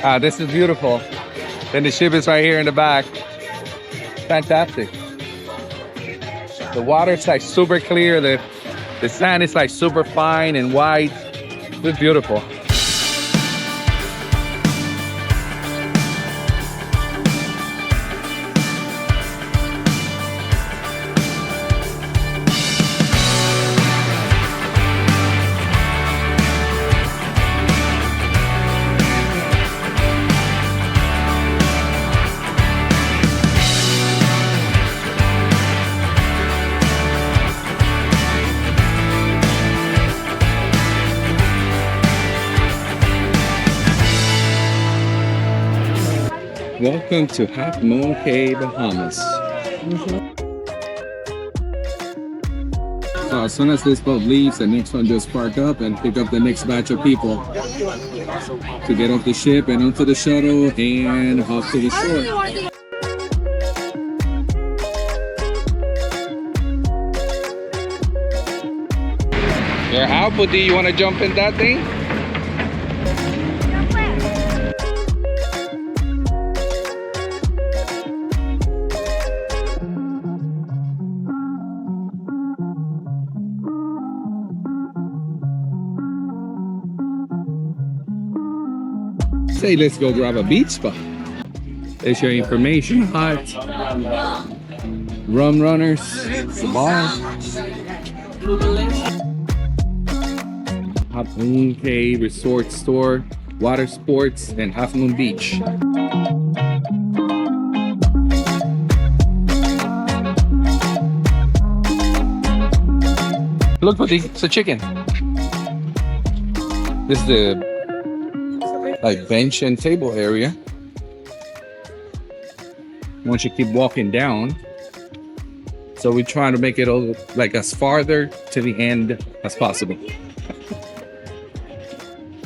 This is beautiful. Then the ship is right here in the back. Fantastic. The water's like super clear. The sand is like super fine and white. It's beautiful. Welcome to Half Moon Cay, Bahamas. So as soon as this boat leaves, the next one just park up and pick up the next batch of people to get off the ship and onto the shuttle and off to the shore. You're out, but do you want to jump in that thing? Say, let's go grab a beach spot. There's your information hut, rum runners, the bar. Half Moon Cay Resort Store, water sports, and Half Moon Beach. Look, buddy, it's a chicken. This is the like bench and table area. Once you keep walking down, so we're trying to make it all like as farther to the end as possible.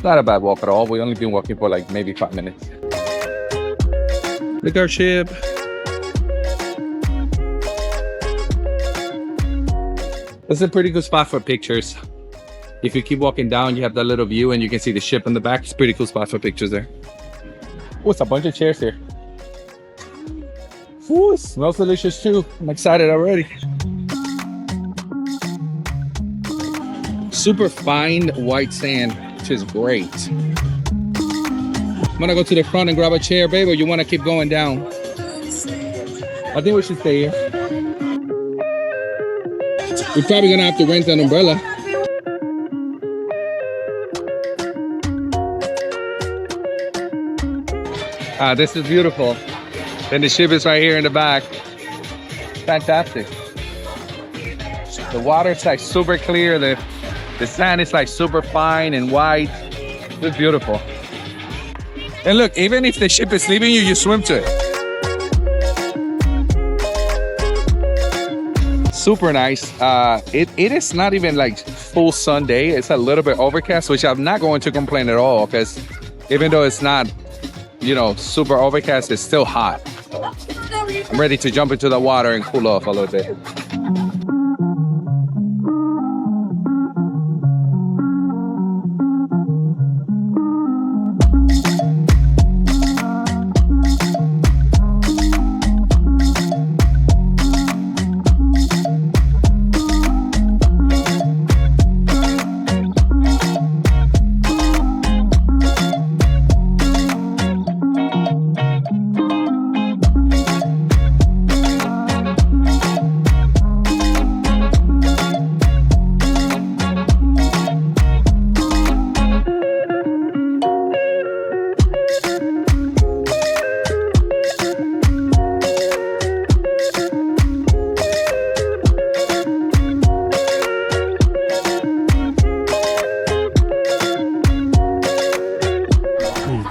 Not a bad walk at all. We only been walking for like maybe 5 minutes. Look at our ship. This is a pretty good spot for pictures. If you keep walking down, you have that little view and you can see the ship in the back. It's a pretty cool spot for pictures there. Oh, it's a bunch of chairs here. Ooh, it smells delicious too. I'm excited already. Super fine white sand, which is great. I'm gonna go to the front and grab a chair, babe, or you wanna keep going down? I think we should stay here. We're probably gonna have to rent an umbrella. This is beautiful. Then the ship is right here in the back. Fantastic. The water's like super clear. The sand is like super fine and white. It's beautiful. And look, even if the ship is leaving you, you swim to it. Super nice. It is not even like full sun day. It's a little bit overcast, which I'm not going to complain at all, because even though it's not, you know, super overcast, it's still hot. I'm ready to jump into the water and cool off a little bit.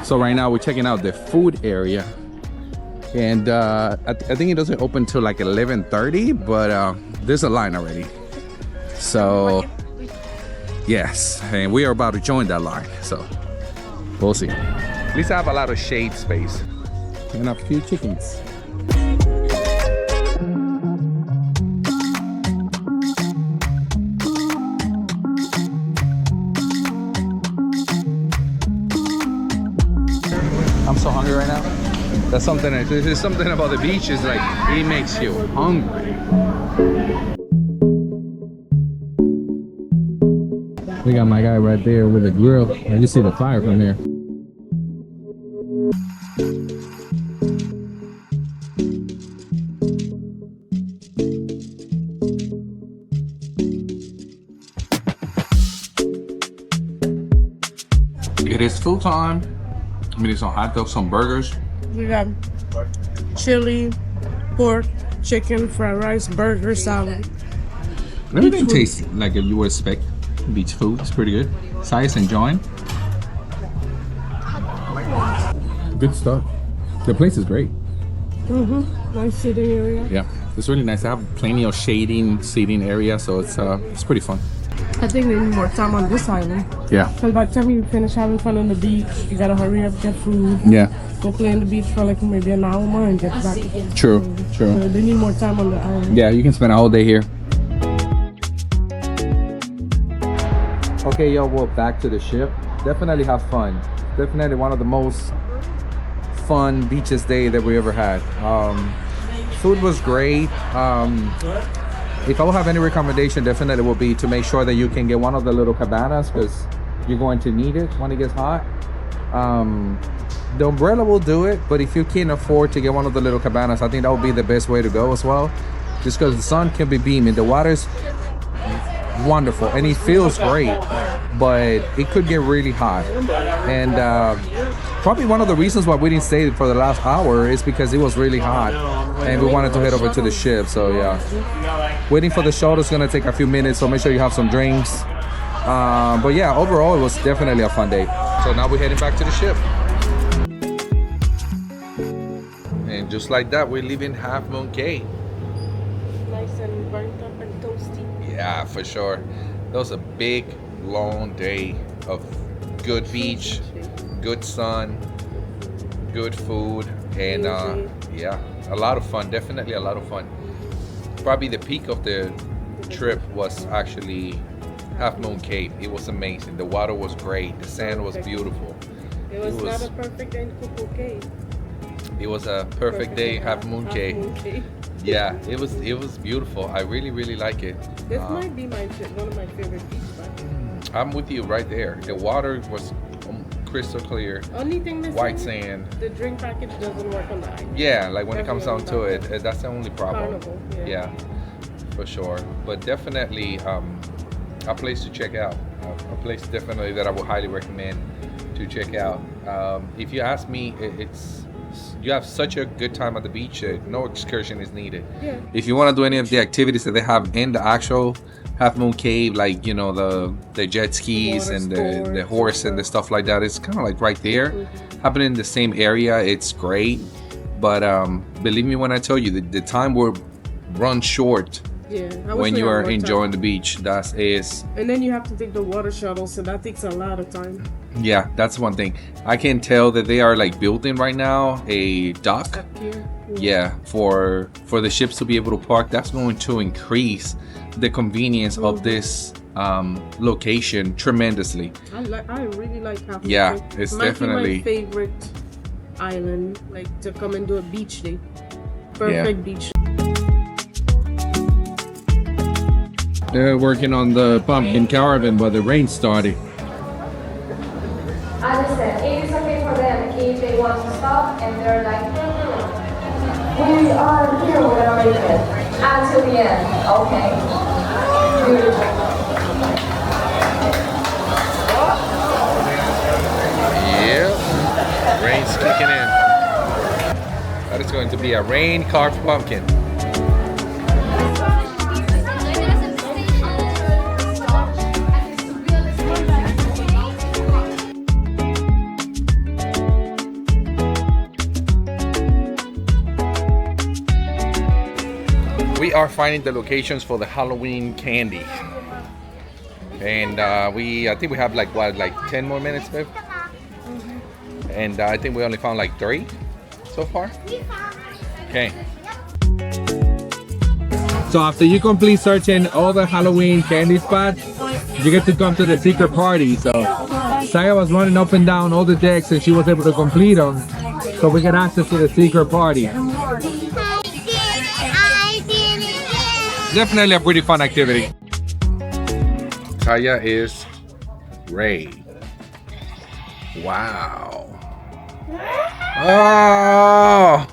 So right now we're checking out the food area, and I think it doesn't open till like 11:30, but there's a line already. So yes, and we are about to join that line, so we'll see. At least I have a lot of shade space and a few chickens. I'm so hungry right now. That's something. There's something about the beach is like it makes you hungry. We got my guy right there with the grill. I just see the fire from there. It is full time. We need some hot dogs, some burgers. We got chili, pork, chicken, fried rice, burger, salad. Everything tastes like you would expect. Beach food. It's pretty good. Size enjoying. Good stuff. The place is great. Nice sitting area. Yeah, it's really nice. They have plenty of seating area, so it's pretty fun. I think we need more time on this island. Yeah. Because by the time you finish having fun on the beach, you gotta hurry up, get food. Yeah. Go play on the beach for like maybe an hour more and get back. True. So they need more time on the island. Yeah, you can spend a whole day here. Okay, y'all, we're back to the ship. Definitely have fun. Definitely one of the most fun beaches day that we ever had. Food was great. If I will have any recommendation, definitely will be to make sure that you can get one of the little cabanas because you're going to need it when it gets hot. The umbrella will do it, but if you can't afford to get one of the little cabanas, I think that would be the best way to go as well. Just because the sun can be beaming, the water's wonderful and it feels great, but it could get really hot. And probably one of the reasons why we didn't stay for the last hour is because it was really hot and we wanted to head over to the ship. So yeah, waiting for the shuttle is gonna take a few minutes, so make sure you have some drinks. But yeah, overall it was definitely a fun day. So now we're heading back to the ship, and just like that we're leaving Half Moon Cay. Nice and burnt up and toasty. Yeah, for sure. That was a big, long day of good beach, good sun, good food, and yeah, a lot of fun. Definitely a lot of fun. Probably the peak of the trip was actually Half Moon Cay. It was amazing. The water was great. The sand was beautiful. It was not a perfect day in Coco Cay. It was a perfect day, Half Moon Cay. Yeah, it was beautiful. I really like it. This might be one of my favorite beaches. I'm with you right there. The water was crystal clear. Only thing missing, white sand. The drink package doesn't work on the island. Yeah, like when it comes down to it, that's the only problem. Carnival, yeah, for sure. But definitely a place to check out. A place definitely that I would highly recommend to check out. If you ask me, you have such a good time at the beach that no excursion is needed. Yeah. If you want to do any of the activities that they have in the actual Half Moon Cay, like the jet skis and the horse and the stuff like that, it's kind of like right there, happening in the same area. It's great, but believe me when I tell you the time will run short. Yeah, when you are enjoying the beach. That is. And then you have to take the water shuttle, so that takes a lot of time. Yeah, that's one thing. I can tell that they are like building right now a dock. Yeah, for the ships to be able to park. That's going to increase the convenience of this location tremendously. I really like Half Moon Cay. Yeah, it's definitely my favorite island, like to come and do a beach day. Perfect beach. They're working on the pumpkin caravan, but the rain started. Understand. It is okay for them if they want to stop and they're like, we are here, we're gonna make it until the end. Okay. Beautiful. Yep. Rain's kicking in. That is going to be a rain carved pumpkin. We are finding the locations for the Halloween candy, and I think we have like 10 more minutes, babe. And I think we only found like 3 so far. Okay. So after you complete searching all the Halloween candy spots, you get to come to the secret party. So Saya was running up and down all the decks and she was able to complete them. So we get access to the secret party. Definitely a pretty fun activity. Kaya is Ray. Wow. Oh!